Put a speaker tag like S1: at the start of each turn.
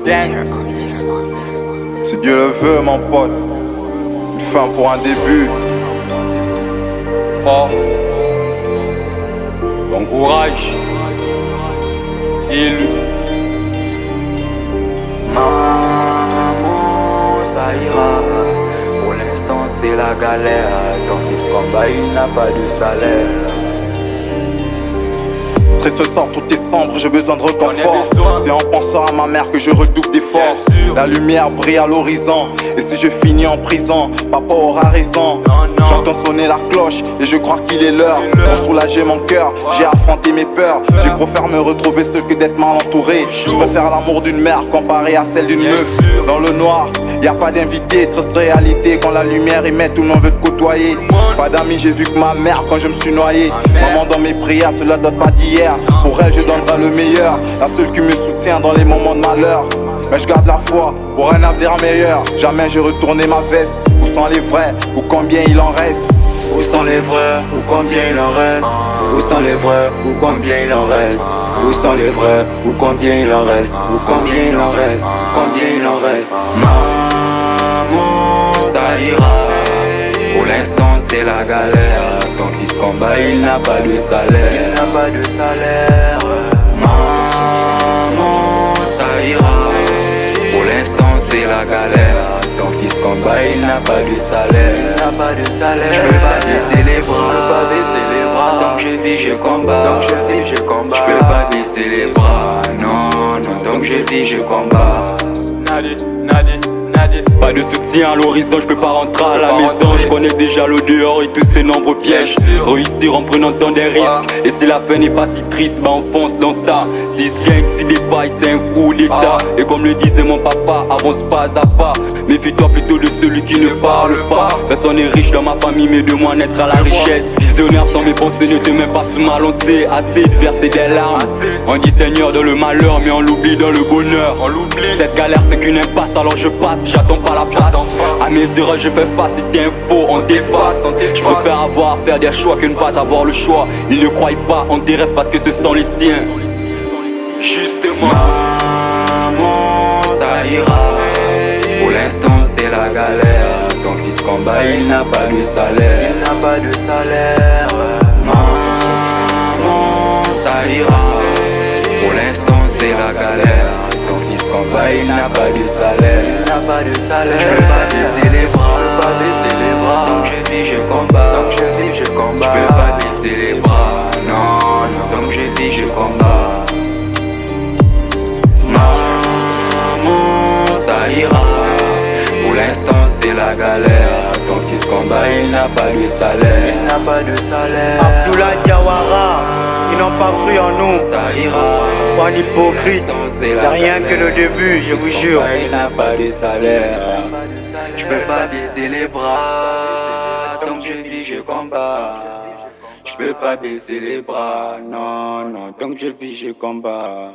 S1: Gang. Si Dieu le veut, mon pote, une fin pour un début.
S2: Fort, bon courage, élu.
S3: Maman, ça ira. Pour l'instant, c'est la galère. Ton fils combat, il n'a pas de salaire.
S1: Triste sort, tout est sombre, j'ai besoin de reconfort. C'est en pensant à ma mère que je redouble d'efforts. La lumière brille à l'horizon. Et si je finis en prison, papa aura raison. J'entends sonner la cloche et je crois qu'il est l'heure. Pour soulager mon cœur, j'ai affronté mes peurs. J'ai préféré me retrouver seul que d'être mal entouré. Je préfère l'amour d'une mère comparé à celle d'une meuf. Dans le noir, y a pas d'invité, triste réalité. Quand la lumière émet, tout le monde veut te côtoyer. Pas d'amis, j'ai vu que ma mère quand je me suis noyé. Maman dans mes prières, cela date pas d'hier. Pour elle, je donnerai le meilleur. La seule qui me soutient dans les moments de malheur. Mais je garde la foi pour un avenir meilleur. Jamais j'ai retourné ma veste. Où sont les vrais, ou combien il en reste?
S3: Où sont les vrais, ou combien il en reste? Où sont les vrais, ou combien il en reste? Où sont les vrais, ou combien il en reste? Ou combien il en reste? Combien il en reste? Maman, ça ira. Pour l'instant, c'est la galère. Ton fils combat, il n'a pas de salaire. Il n'a pas de salaire. Maman, ça ira. Pour l'instant, c'est la galère. Ton fils combat, il n'a pas de salaire. Il n'a pas de salaire. Je peux pas baisser les bras. Donc je vis, je combat. Je peux pas baisser les bras. Non, non. Donc je vis, je combat.
S2: Nadi. Pas de soutien à l'horizon, je peux pas rentrer à la maison. Je connais déjà l'odeur et tous ces nombreux pièges. Réussir en prenant tant des risques. Et si la fin n'est pas si triste, bah on fonce dans ça. Si ce gang, si des pailles, c'est un coup d'état. Et comme le disait mon papa, avance pas à pas. Méfie-toi plutôt de celui qui ne parle pas. Personne n'est riche dans ma famille, mais de moi naître à la richesse. Visionnaire sans mes pensées, ne te mets pas sous ma lancée. Assez de verser des larmes. On dit Seigneur dans le malheur, mais on l'oublie dans le bonheur. Cette galère c'est qu'une impasse, alors je passe, j'attends pas la passe. À mes erreurs je fais face, si t'es un faux, on t'efface. Je préfère avoir à faire des choix que ne pas avoir le choix. Ils ne croient pas en tes rêves parce que ce sont les tiens. Justement.
S3: Maman, ça ira. Pour l'instant c'est la galère. Ton fils combat, il n'a pas de salaire. Il n'a pas de salaire. Maman, ça ira. Pour l'instant c'est la galère. Ton fils combat, il n'a pas de salaire. Il n'a pas de salaire. Je peux pas baisser les bras. Donc je vis, je combat. Je peux pas baisser les bras. Non, non. Donc je vis, je combat. Maman, ça ira. Pour l'instant c'est la galère. Ton fils combat, il n'a pas de salaire. Il n'a pas de salaire.
S4: Abdoulaye Diawara, ils n'ont pas cru en nous.
S3: Ça ira.
S4: Pas hypocrite, c'est rien que le début, je vous jure.
S3: Il n'a pas de salaire. Je peux pas baisser les bras. Tant que je vis, je combat. Je peux pas baisser les bras. Non, non, tant que je vis, je combat.